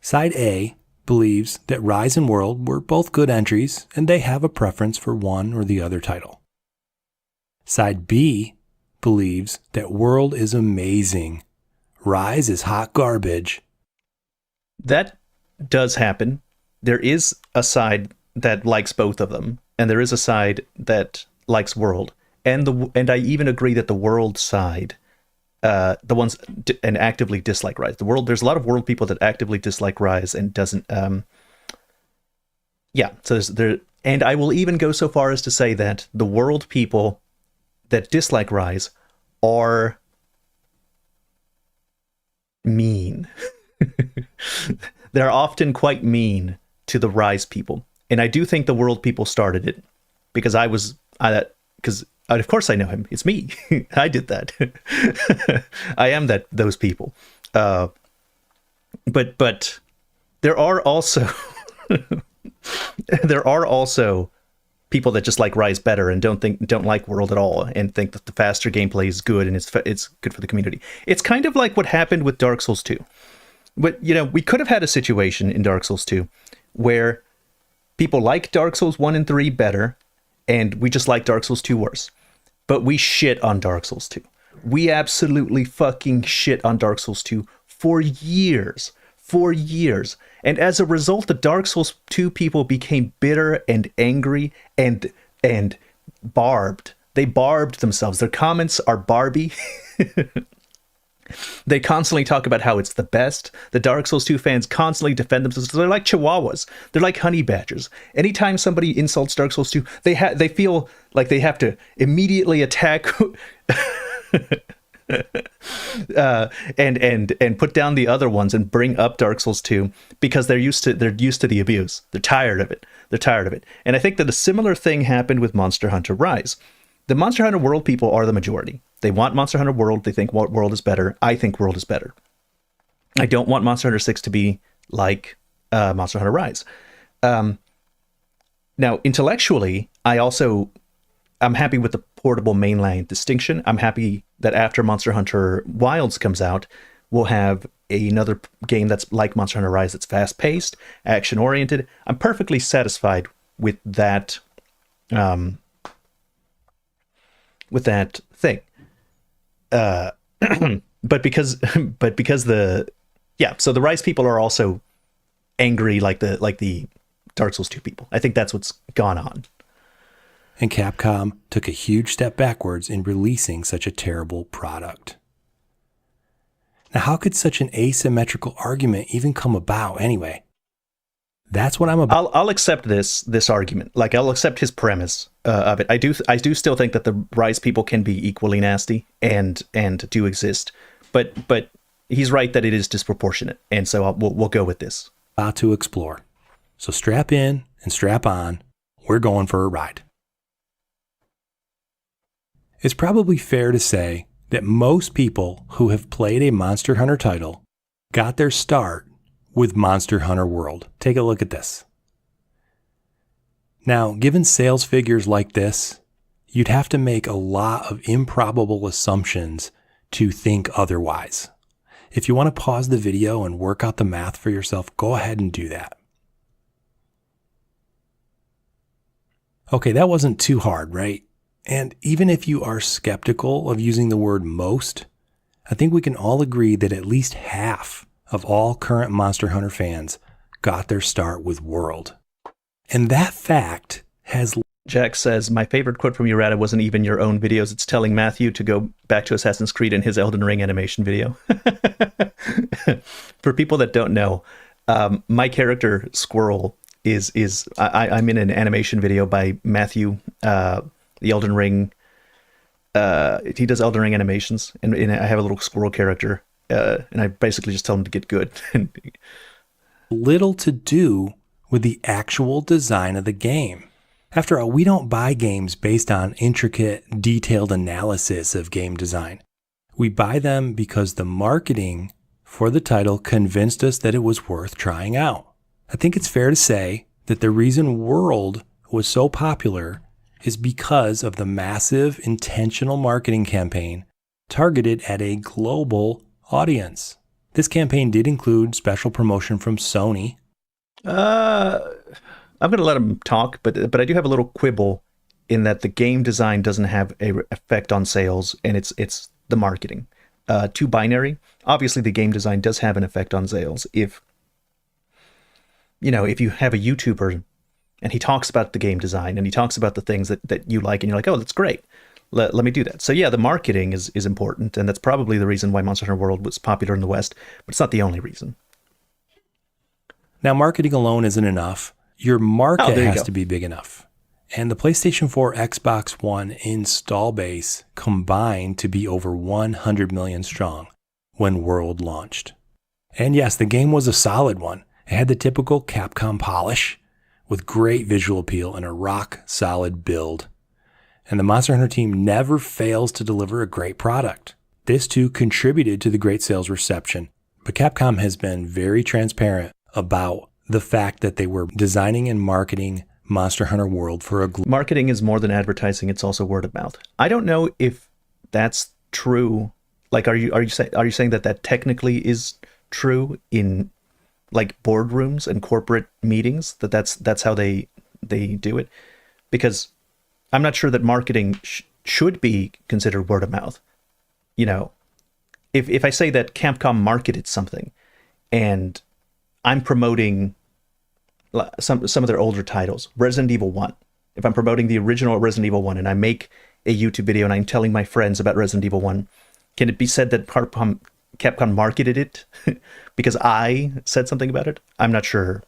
Side A believes that Rise and World were both good entries and they have a preference for one or the other title. Side B believes that World is amazing. Rise is hot garbage. That does happen. There is a side that likes both of them, and there is a side that likes World. And I even agree that the World side, the ones and actively dislike Rise. The World, there's a lot of World people that actively dislike Rise and doesn't. Yeah, so there, and I will even go so far as to say that the World people that dislike Rise are mean. They're often quite mean to the Rise people, and I do think the World people started it because of course I know him. It's me. I did that. I am those people. But there are also people that just like Rise better and don't like World at all and think that the faster gameplay is good and it's good for the community. It's kind of like what happened with Dark Souls 2. But we could have had a situation in Dark Souls 2 where people like Dark Souls 1 and 3 better, and we just like Dark Souls 2 worse. But we shit on Dark Souls 2. We absolutely fucking shit on Dark Souls 2 for years. For years. And as a result, the Dark Souls 2 people became bitter and angry and barbed. They barbed themselves. Their comments are Barbie. They constantly talk about how it's the best. The Dark Souls 2 fans constantly defend themselves. They're like chihuahuas. They're like honey badgers. Anytime somebody insults Dark Souls 2, they feel like they have to immediately attack and put down the other ones and bring up Dark Souls 2 because they're used to the abuse. They're tired of it. And I think that a similar thing happened with Monster Hunter Rise. The Monster Hunter World people are the majority. They want Monster Hunter World. They think World is better. I think World is better. I don't want Monster Hunter 6 to be like Monster Hunter Rise. Now, intellectually, I'm happy with the portable mainline distinction. I'm happy that after Monster Hunter Wilds comes out, we'll have another game that's like Monster Hunter Rise that's fast-paced, action-oriented. I'm perfectly satisfied with that thing. But because the Rise people are also angry like the Dark Souls 2 people. I think that's what's gone on. And Capcom took a huge step backwards in releasing such a terrible product. Now, how could such an asymmetrical argument even come about anyway? That's what I'm about. I'll accept this argument. Like, I'll accept his premise of it. I do still think that the Rise people can be equally nasty and do exist, but he's right that it is disproportionate, and so we'll go with this. About to explore. So strap in and strap on. We're going for a ride. It's probably fair to say that most people who have played a Monster Hunter title got their start with Monster Hunter World. Take a look at this. Now, given sales figures like this, you'd have to make a lot of improbable assumptions to think otherwise. If you want to pause the video and work out the math for yourself, go ahead and do that. Okay, that wasn't too hard, right? And even if you are skeptical of using the word most, I think we can all agree that at least half of all current Monster Hunter fans got their start with World. And that fact has... Jack says, my favorite quote from Urata wasn't even your own videos. It's telling Matthew to go back to Assassin's Creed in his Elden Ring animation video. For people that don't know, my character Squirrel I'm in an animation video by Matthew, the Elden Ring. He does Elden Ring animations, and I have a little squirrel character, and I basically just tell him to get good. Little to do with the actual design of the game. After all, we don't buy games based on intricate, detailed analysis of game design. We buy them because the marketing for the title convinced us that it was worth trying out. I think it's fair to say that the reason World was so popular is because of the massive intentional marketing campaign targeted at a global audience. This campaign did include special promotion from Sony. I'm going to let him talk, but I do have a little quibble in that the game design doesn't have a effect on sales, and it's the marketing. Too binary. Obviously, the game design does have an effect on sales. If you have a YouTuber and he talks about the game design and he talks about the things that you like, and you're like, oh, that's great. Let me do that. So yeah, the marketing is important, and that's probably the reason why Monster Hunter World was popular in the West, but it's not the only reason. Now, marketing alone isn't enough. Your market you has go. to be big enough. And the PlayStation 4, Xbox One install base combined to be over 100 million strong when World launched. And yes, the game was a solid one. It had the typical Capcom polish with great visual appeal and a rock-solid build. And the Monster Hunter team never fails to deliver a great product. This too contributed to the great sales reception. But Capcom has been very transparent about the fact that they were designing and marketing Monster Hunter World for a Marketing is more than advertising, it's also word of mouth. I don't know if that's true. Like, are you saying that technically is true in like boardrooms and corporate meetings, that's how they do it? Because I'm not sure that marketing should be considered word of mouth. If I say that Capcom marketed something and I'm promoting some of their older titles, Resident Evil 1. If I'm promoting the original Resident Evil 1 and I make a YouTube video and I'm telling my friends about Resident Evil 1, can it be said that Capcom marketed it because I said something about it? I'm not sure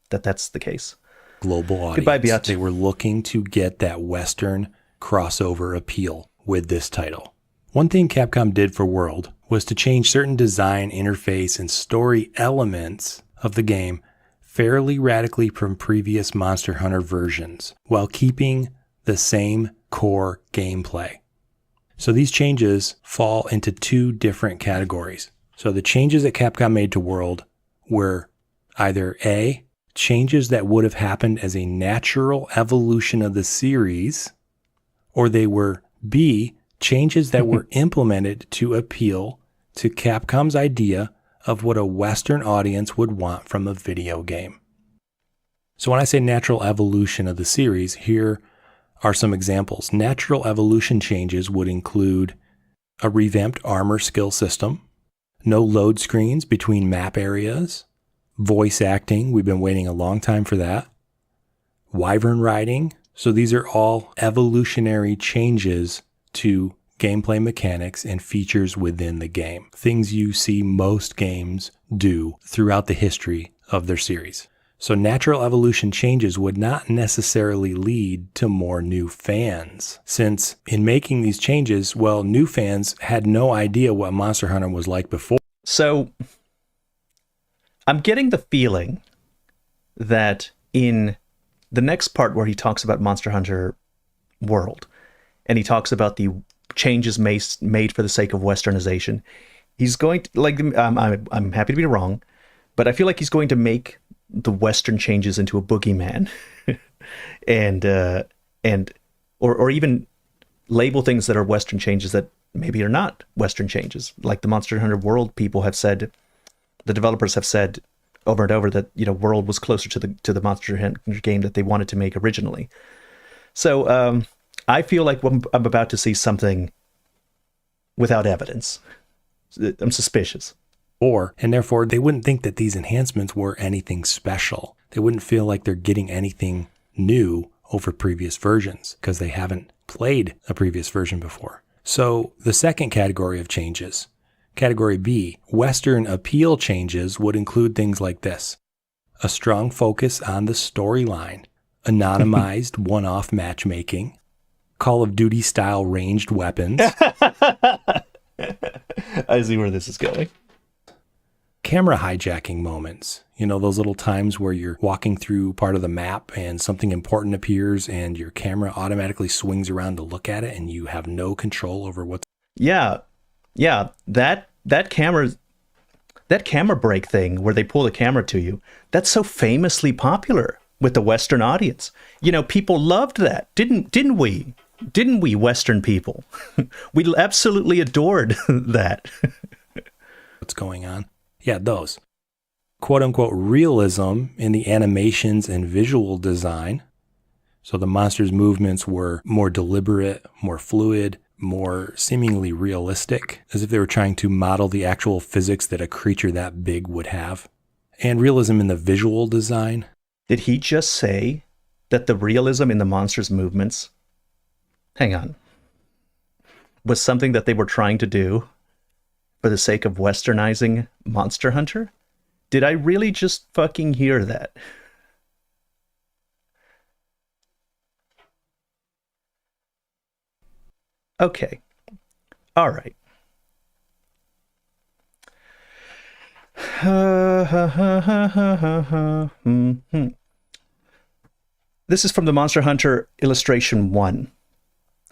that that's the case. Global audience. Goodbye, Biatch. They were looking to get that Western crossover appeal with this title. One thing Capcom did for World was to change certain design, interface, and story elements of the game fairly radically from previous Monster Hunter versions, while keeping the same core gameplay. So these changes fall into two different categories. So the changes that Capcom made to World were either A, changes that would have happened as a natural evolution of the series, or they were B, changes that were implemented to appeal to Capcom's idea of what a Western audience would want from a video game. So when I say natural evolution of the series, here are some examples. Natural evolution changes would include a revamped armor skill system, no load screens between map areas, voice acting, we've been waiting a long time for that, wyvern riding. So these are all evolutionary changes to gameplay mechanics and features within the game. Things you see most games do throughout the history of their series. So natural evolution changes would not necessarily lead to more new fans, since in making these changes, well, new fans had no idea what Monster Hunter was like before. So I'm getting the feeling that in the next part where he talks about Monster Hunter World, and he talks about the changes made for the sake of Westernization, he's going to, like, I'm happy to be wrong, but I feel like he's going to make the Western changes into a boogeyman, or even label things that are Western changes that maybe are not Western changes. Like the Monster Hunter World people have said, the developers have said over and over that World was closer to the Monster Hunter game that they wanted to make originally. So I feel like I'm about to see something without evidence. I'm suspicious. And therefore they wouldn't think that these enhancements were anything special. They wouldn't feel like they're getting anything new over previous versions because they haven't played a previous version before. So the second category of changes, category B, Western appeal changes, would include things like this: a strong focus on the storyline, anonymized one-off matchmaking, Call of Duty style ranged weapons. I see where this is going. Camera hijacking moments, those little times where you're walking through part of the map and something important appears and your camera automatically swings around to look at it and you have no control over what's... Yeah, that camera break thing where they pull the camera to you, that's so famously popular with the Western audience. People loved that, didn't we? Didn't we, Western people? We absolutely adored that. What's going on? Yeah, those. Quote unquote realism in the animations and visual design. So the monster's movements were more deliberate, more fluid, more seemingly realistic, as if they were trying to model the actual physics that a creature that big would have. And realism in the visual design. Did he just say that the realism in the monster's movements, hang on, was something that they were trying to do for the sake of westernizing Monster Hunter? Did I really just fucking hear that? Okay. All right. This is from the Monster Hunter Illustration 1.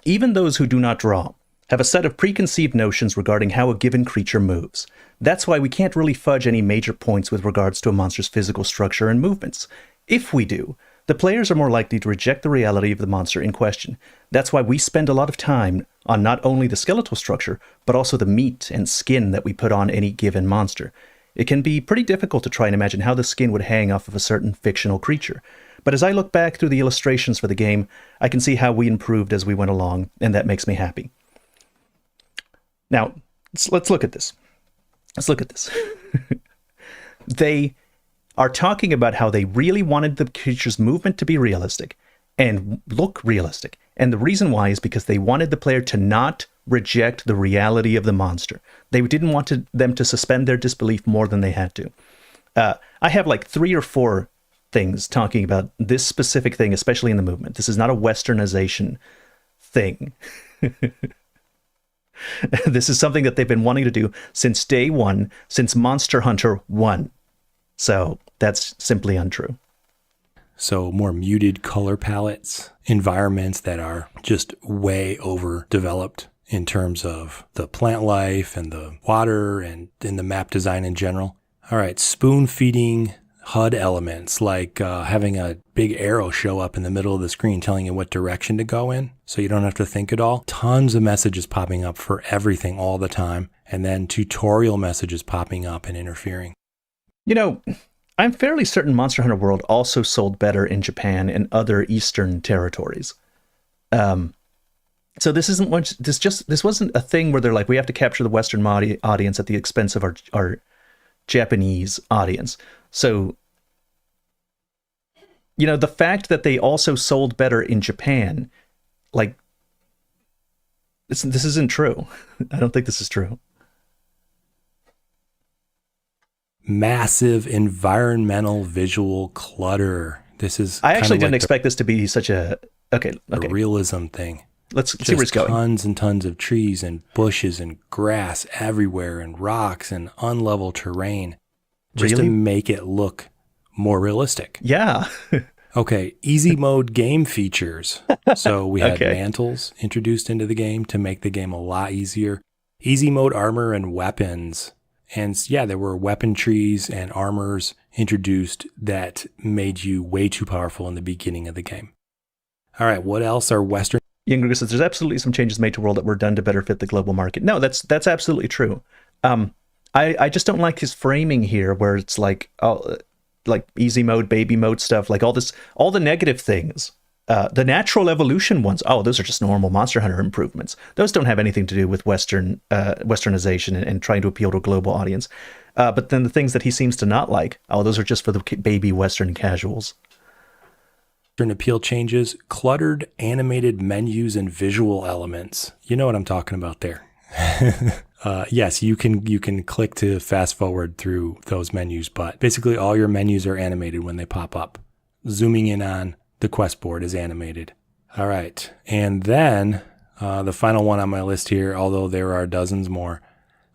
Even those who do not draw have a set of preconceived notions regarding how a given creature moves. That's why we can't really fudge any major points with regards to a monster's physical structure and movements. If we do, the players are more likely to reject the reality of the monster in question. That's why we spend a lot of time on not only the skeletal structure, but also the meat and skin that we put on any given monster. It can be pretty difficult to try and imagine how the skin would hang off of a certain fictional creature. But as I look back through the illustrations for the game, I can see how we improved as we went along, and that makes me happy. Now, let's look at this. Let's look at this. They are talking about how they really wanted the creature's movement to be realistic and look realistic. And the reason why is because they wanted the player to not reject the reality of the monster. They didn't want them to suspend their disbelief more than they had to. I have like 3 or 4 things talking about this specific thing, especially in the movement. This is not a westernization thing. This is something that they've been wanting to do since day one, since Monster Hunter 1. So that's simply untrue. So more muted color palettes, environments that are just way overdeveloped in terms of the plant life and the water and in the map design in general. All right, spoon feeding HUD elements like having a big arrow show up in the middle of the screen telling you what direction to go in so you don't have to think at all. Tons of messages popping up for everything all the time, and then tutorial messages popping up and interfering. You know, I'm fairly certain Monster Hunter World also sold better in Japan and other Eastern territories. So this isn't much. This wasn't a thing where they're like, we have to capture the Western audience at the expense of our Japanese audience. So, you know, the fact that they also sold better in Japan, like, this isn't true. I don't think this is true. Massive environmental visual clutter. This is I actually didn't expect this to be such a realism thing. Let's see where it's going. Tons and tons of trees and bushes and grass everywhere and rocks and unlevel terrain just to make it look more realistic. Yeah. Okay, easy mode game features. So we had mantles introduced into the game to make the game a lot easier. Easy mode armor and weapons. And yeah, there were weapon trees and armors introduced that made you way too powerful in the beginning of the game. All right, what else are Western? Younger says there's absolutely some changes made to World that were done to better fit the global market. No, that's absolutely true. I just don't like his framing here, where it's like, oh, like easy mode, baby mode stuff, like all the negative things. The natural evolution ones, oh, those are just normal Monster Hunter improvements. Those don't have anything to do with westernization and trying to appeal to a global audience. But then the things that he seems to not like, oh, those are just for the baby Western casuals. Appeal changes, cluttered animated menus and visual elements. You know what I'm talking about there. Yes, you can click to fast forward through those menus, but basically all your menus are animated when they pop up. Zooming in on the quest board is animated. All right, and then the final one on my list here, although there are dozens more,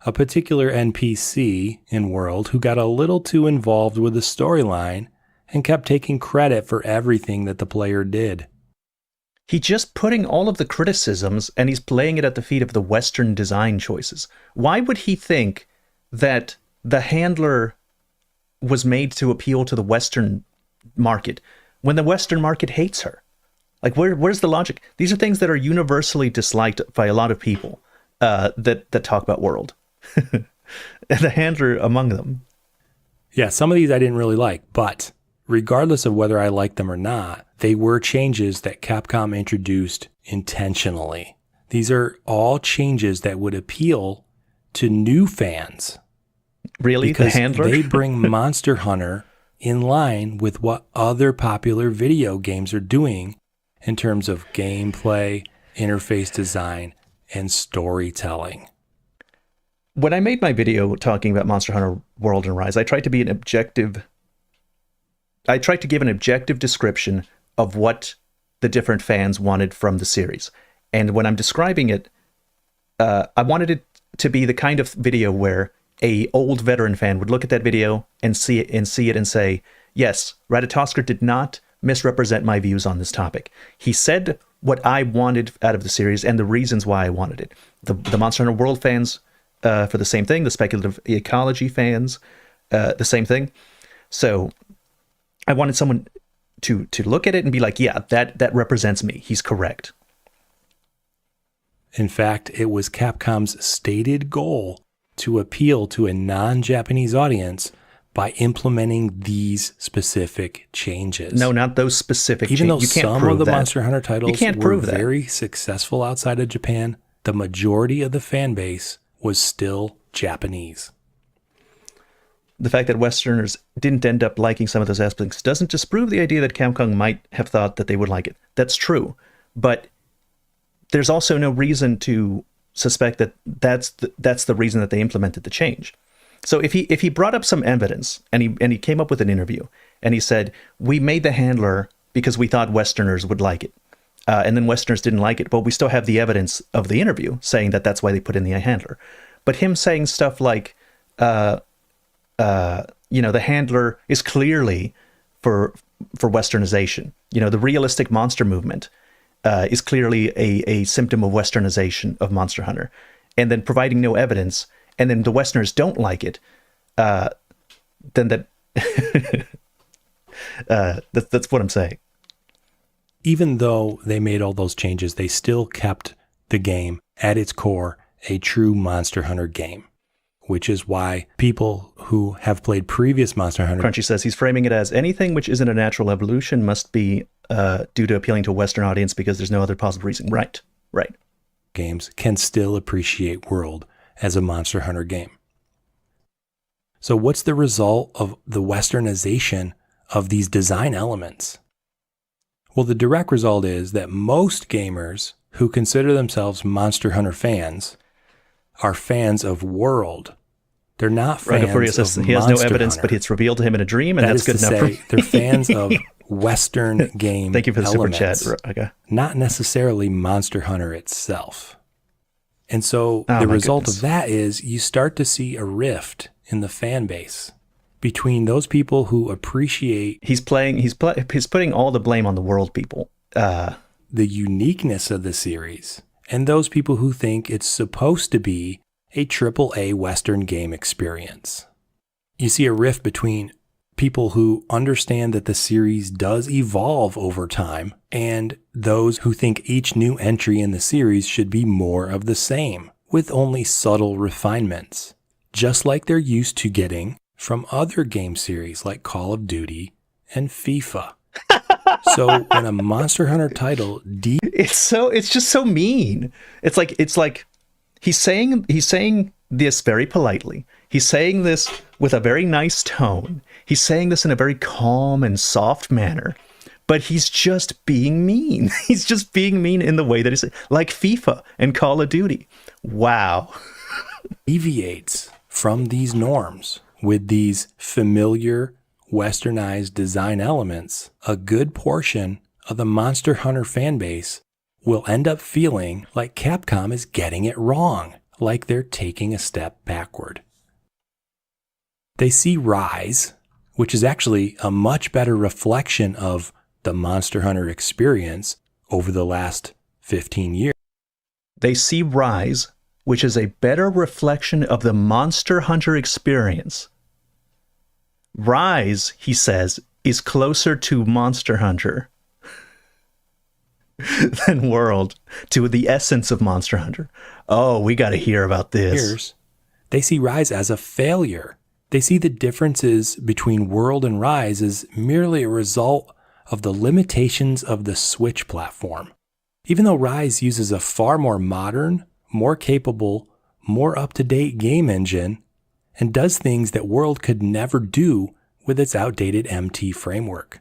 a particular NPC in World who got a little too involved with the storyline and kept taking credit for everything that the player did. He's just putting all of the criticisms and he's laying it at the feet of the Western design choices. Why would he think that the handler was made to appeal to the Western market when the Western market hates her? Like, where's the logic? These are things that are universally disliked by a lot of people that talk about World. the handler among them. Yeah, some of these I didn't really like, but regardless of whether I liked them or not, they were changes that Capcom introduced intentionally. These are all changes that would appeal to new fans. Really? Because the handler? they bring Monster Hunter in line with what other popular video games are doing in terms of gameplay, interface design, and storytelling. When I made my video talking about Monster Hunter World and Rise, I tried to give an objective description of what the different fans wanted from the series. And when I'm describing it, I wanted it to be the kind of video where a old veteran fan would look at that video and see it and say, yes, Ratatoskr did not misrepresent my views on this topic. He said what I wanted out of the series and the reasons why I wanted it. The Monster Hunter World fans, for the same thing. The speculative ecology fans, the same thing. So I wanted someone to look at it and be like, yeah, that represents me. He's correct. In fact, it was Capcom's stated goal to appeal to a non-Japanese audience by implementing these specific changes. No, not those specific changes. Even though you can't some prove of the that. Monster Hunter titles were prove that. very successful outside of Japan, the majority of the fan base was still Japanese. The fact that Westerners didn't end up liking some of those aspects doesn't disprove the idea that Capcom might have thought that they would like it. That's true. But there's also no reason to suspect that that's the reason that they implemented the change. So if he brought up some evidence and he came up with an interview and he said, we made the handler because we thought Westerners would like it, and then Westerners didn't like it, but we still have the evidence of the interview saying that that's why they put in the handler. But him saying stuff like, the handler is clearly for Westernization. The realistic monster movement is clearly a symptom of Westernization of Monster Hunter, and then providing no evidence, and then the Westerners don't like it, then that's what I'm saying. Even though they made all those changes, they still kept the game at its core a true Monster Hunter game, which is why people who have played previous Monster Hunter... Crunchy says he's framing it as anything which isn't a natural evolution must be due to appealing to a Western audience because there's no other possible reason. Right. Games can still appreciate World as a Monster Hunter game. So what's the result of the Westernization of these design elements? Well, the direct result is that most gamers who consider themselves Monster Hunter fans are fans of World. They're not fans of Monster He has no evidence, Hunter. but it's revealed to him in a dream, and that's good enough for me. They're fans of Western game Thank you for the elements, super chat. Okay. not necessarily Monster Hunter itself. And so the result of that is you start to see a rift in the fan base between those people who appreciate He's putting all the blame on the World people. the uniqueness of the series and those people who think it's supposed to be a AAA Western game experience. You see a rift between people who understand that the series does evolve over time and those who think each new entry in the series should be more of the same, with only subtle refinements, just like they're used to getting from other game series like Call of Duty and FIFA. So when a Monster Hunter title it's just so mean. It's like he's saying this very politely. He's saying this with a very nice tone. He's saying this in a very calm and soft manner, but he's just being mean. He's just being mean in the way that he's like FIFA and Call of Duty. Wow. deviates from these norms with these familiar Westernized design elements. A good portion of the Monster Hunter fan base will end up feeling like Capcom is getting it wrong, like they're taking a step backward. They see Rise, which is actually a much better reflection of the Monster Hunter experience over the last 15 years. They see Rise, which is a better reflection of the Monster Hunter experience. Rise, he says, is closer to Monster Hunter than World, to the essence of Monster Hunter. Oh, we got to hear about this. They see Rise as a failure. They see the differences between World and Rise as merely a result of the limitations of the Switch platform. Even though Rise uses a far more modern, more capable, more up-to-date game engine, and does things that World could never do with its outdated MT framework.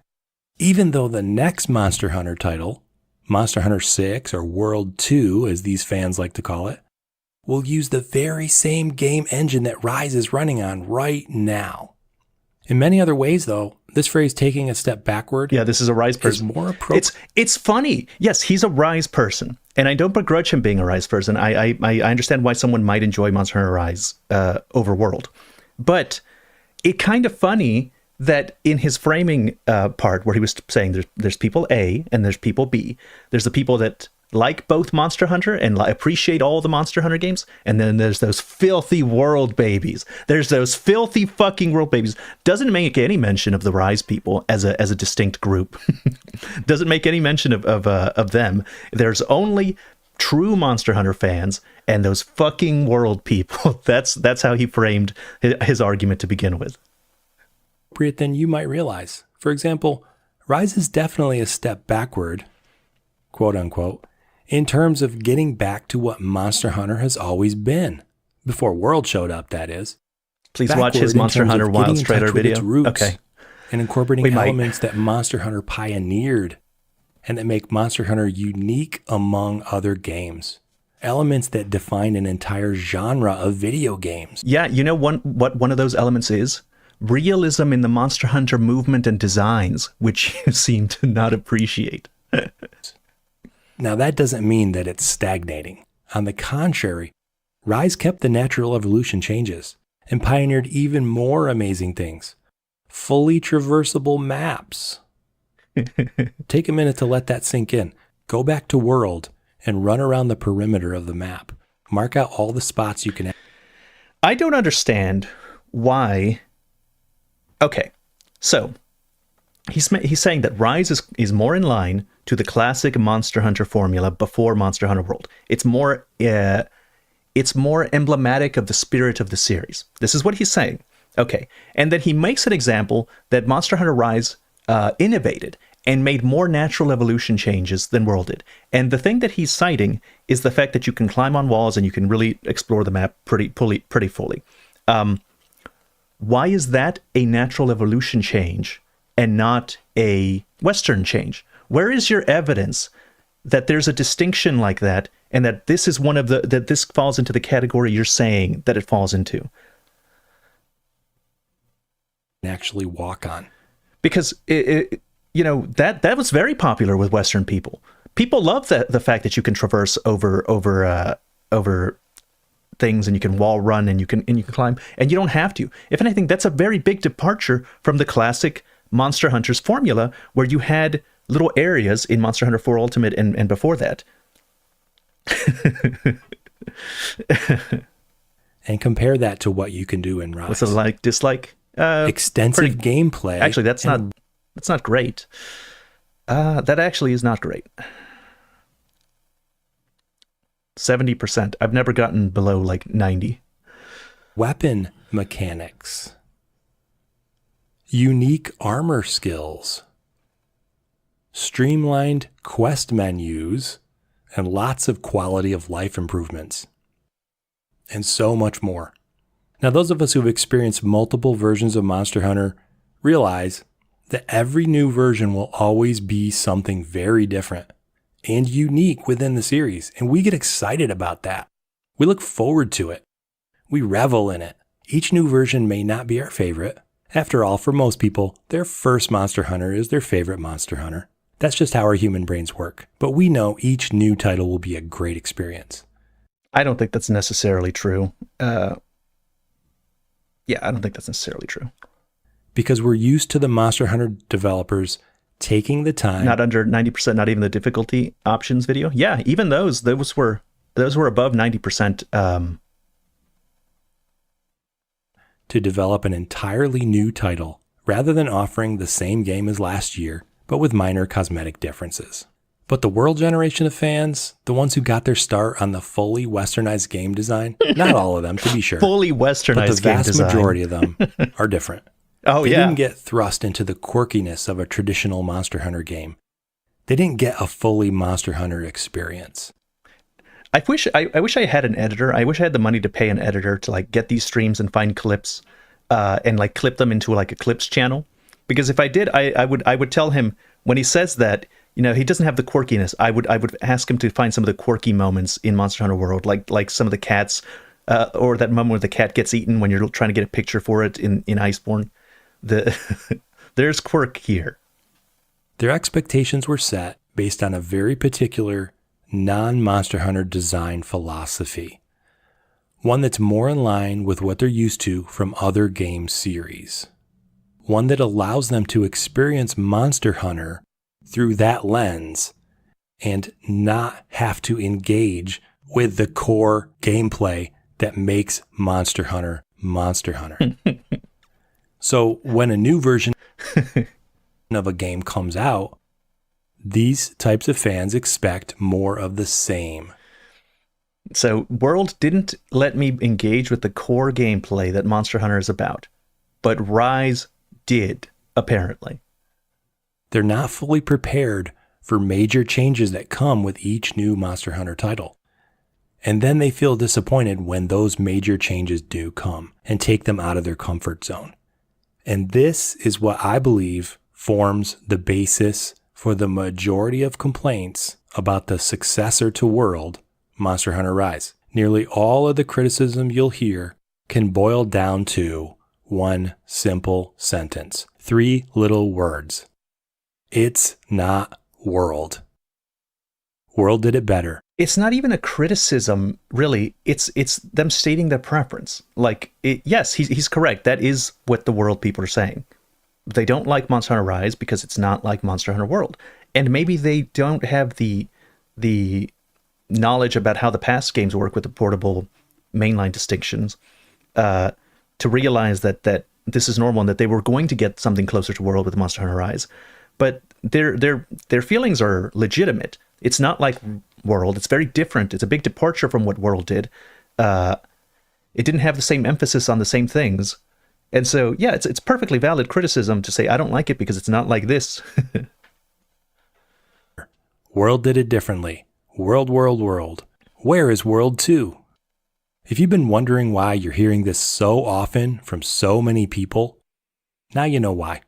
Even though the next Monster Hunter title, Monster Hunter 6 or World 2 as these fans like to call it, will use the very same game engine that Rise is running on right now. In many other ways, though, this phrase taking a step backward this is a Rise person. Is more appropriate. It's funny. Yes, he's a Rise person, and I don't begrudge him being a Rise person. I understand why someone might enjoy Monster Hunter Rise over World. But it kind of funny that in his framing part where he was saying there's people A and there's people B. There's the people that like both Monster Hunter and appreciate all the Monster Hunter games. And then there's those filthy World babies. There's those filthy fucking World babies. Doesn't make any mention of the Rise people as a distinct group. Doesn't make any mention of them. There's only true Monster Hunter fans and those fucking World people. That's how he framed his argument to begin with. Than you might realize. For example, Rise is definitely a step backward, quote unquote, in terms of getting back to what Monster Hunter has always been. Before World showed up, that is. Please watch his Monster Hunter Wild Strider video. Okay. And incorporating elements that Monster Hunter pioneered and that make Monster Hunter unique among other games. Elements that define an entire genre of video games. Yeah, you know what one of those elements is? Realism in the Monster Hunter movement and designs, which you seem to not appreciate. Now, that doesn't mean that it's stagnating. On the contrary, Rise kept the natural evolution changes and pioneered even more amazing things. Fully traversable maps. Take a minute to let that sink in. Go back to World and run around the perimeter of the map. Mark out all the spots you can. I don't understand why. Okay, so he's saying that Rise is more in line to the classic Monster Hunter formula before Monster Hunter World. It's more emblematic of the spirit of the series. This is what he's saying. Okay, and then he makes an example that Monster Hunter Rise innovated and made more natural evolution changes than World did. And the thing that he's citing is the fact that you can climb on walls and you can really explore the map pretty fully. Why is that a natural evolution change and not a Western change? Where is your evidence that there's a distinction like that and that this is that this falls into the category you're saying that it falls into? Actually walk on. Because that was very popular with Western people. People love the fact that you can traverse over things and you can wall run and you can climb and you don't have to. If anything, that's a very big departure from the classic Monster Hunter's formula where you had little areas in Monster Hunter 4 Ultimate and before that. And compare that to what you can do in Rise. What's it like? Dislike? Extensive gameplay. Actually, that's not great. That actually is not great. 70%. I've never gotten below like 90. Weapon mechanics. Unique armor skills. Streamlined quest menus. And lots of quality of life improvements. And so much more. Now, those of us who've experienced multiple versions of Monster Hunter realize that every new version will always be something very different and unique within the series, and we get excited about that. We look forward to it. We revel in it. Each new version may not be our favorite. After all, for most people, their first Monster Hunter is their favorite Monster Hunter. That's just how our human brains work. But we know each new title will be a great experience. I don't think that's necessarily true. I don't think that's necessarily true. Because we're used to the Monster Hunter developers taking the time. Not under 90%, not even the difficulty options video. Yeah, even those were above 90%. To develop an entirely new title, rather than offering the same game as last year, but with minor cosmetic differences. But the world generation of fans, the ones who got their start on the fully westernized game design, not all of them, to be sure. Fully westernized but the vast game design. majority of them are different. Oh, They yeah. didn't get thrust into the quirkiness of a traditional Monster Hunter game. They didn't get a fully Monster Hunter experience. I wish I had an editor. I wish I had the money to pay an editor to like get these streams and find clips and like clip them into like a clips channel. Because if I did, I would tell him when he says that, you know, he doesn't have the quirkiness. I would ask him to find some of the quirky moments in Monster Hunter World, like some of the cats, or that moment where the cat gets eaten when you're trying to get a picture for it in Iceborne. There's quirk here. Their expectations were set based on a very particular non-Monster Hunter design philosophy. One that's more in line with what they're used to from other game series. One that allows them to experience Monster Hunter through that lens and not have to engage with the core gameplay that makes Monster Hunter Monster Hunter. So when a new version of a game comes out, these types of fans expect more of the same. So World didn't let me engage with the core gameplay that Monster Hunter is about, but Rise did, apparently. They're not fully prepared for major changes that come with each new Monster Hunter title. And then they feel disappointed when those major changes do come and take them out of their comfort zone. And this is what I believe forms the basis for the majority of complaints about the successor to World, Monster Hunter Rise. Nearly all of the criticism you'll hear can boil down to one simple sentence. 3 little words. It's not World. World did it better. It's not even a criticism, really. It's them stating their preference. Like, yes, he's correct. That is what the World people are saying. They don't like Monster Hunter Rise because it's not like Monster Hunter World. And maybe they don't have the knowledge about how the past games work with the portable mainline distinctions to realize that this is normal and that they were going to get something closer to World with Monster Hunter Rise. But their feelings are legitimate. It's not like World. It's very different. It's a big departure from what World did. It didn't have the same emphasis on the same things. And so, yeah, it's perfectly valid criticism to say, I don't like it because it's not like this. World did it differently. World. Where is World 2? If you've been wondering why you're hearing this so often from so many people, now you know why.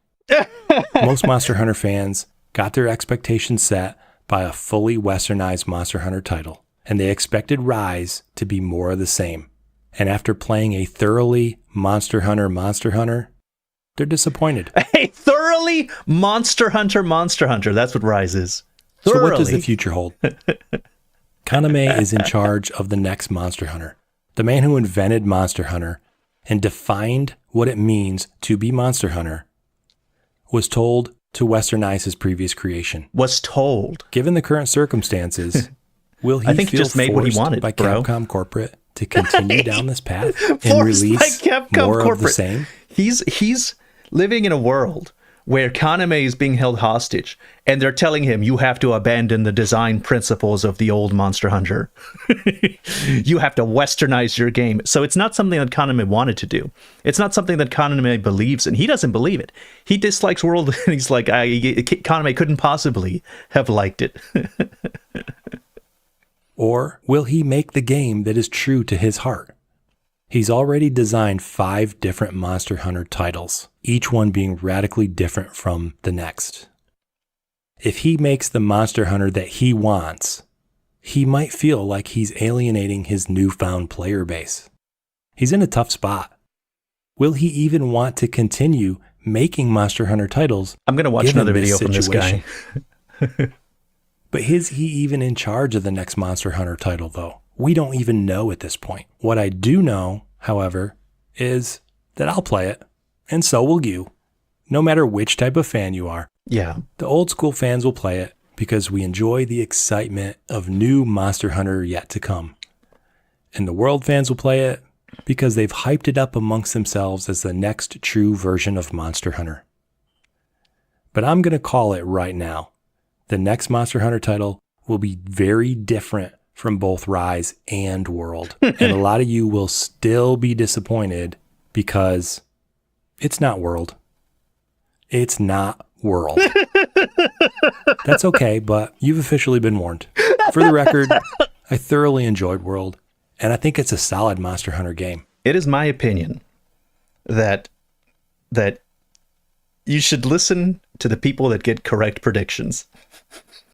Most Monster Hunter fans got their expectations set by a fully westernized Monster Hunter title, and they expected Rise to be more of the same. And after playing a thoroughly Monster Hunter, they're disappointed. A thoroughly Monster Hunter. That's what Rise is. So what does the future hold? Kaname is in charge of the next Monster Hunter. The man who invented Monster Hunter and defined what it means to be Monster Hunter was told to westernize his previous creation. Was told. Given the current circumstances, will he feel just made what he forced wanted, by bro. Capcom corporate to continue down this path and Forced release by Capcom more corporate. of the same? He's living in a world where Kaname is being held hostage, and they're telling him, you have to abandon the design principles of the old Monster Hunter. You have to westernize your game. So it's not something that Kaname wanted to do. It's not something that Kaname believes in. He doesn't believe it. He dislikes World, and he's like, Kaname couldn't possibly have liked it. Or will he make the game that is true to his heart? He's already designed 5 different Monster Hunter titles, each one being radically different from the next. If he makes the Monster Hunter that he wants, he might feel like he's alienating his newfound player base. He's in a tough spot. Will he even want to continue making Monster Hunter titles? I'm going to watch another video from this guy. But is he even in charge of the next Monster Hunter title, though? We don't even know at this point. What I do know, however, is that I'll play it, and so will you, no matter which type of fan you are. Yeah. The old school fans will play it because we enjoy the excitement of new Monster Hunter yet to come. And the World fans will play it because they've hyped it up amongst themselves as the next true version of Monster Hunter. But I'm going to call it right now The next Monster Hunter title will be very different from both Rise and World. And a lot of you will still be disappointed because it's not World. It's not World. That's okay, but you've officially been warned. For the record, I thoroughly enjoyed World, and I think it's a solid Monster Hunter game. It is my opinion that you should listen to the people that get correct predictions.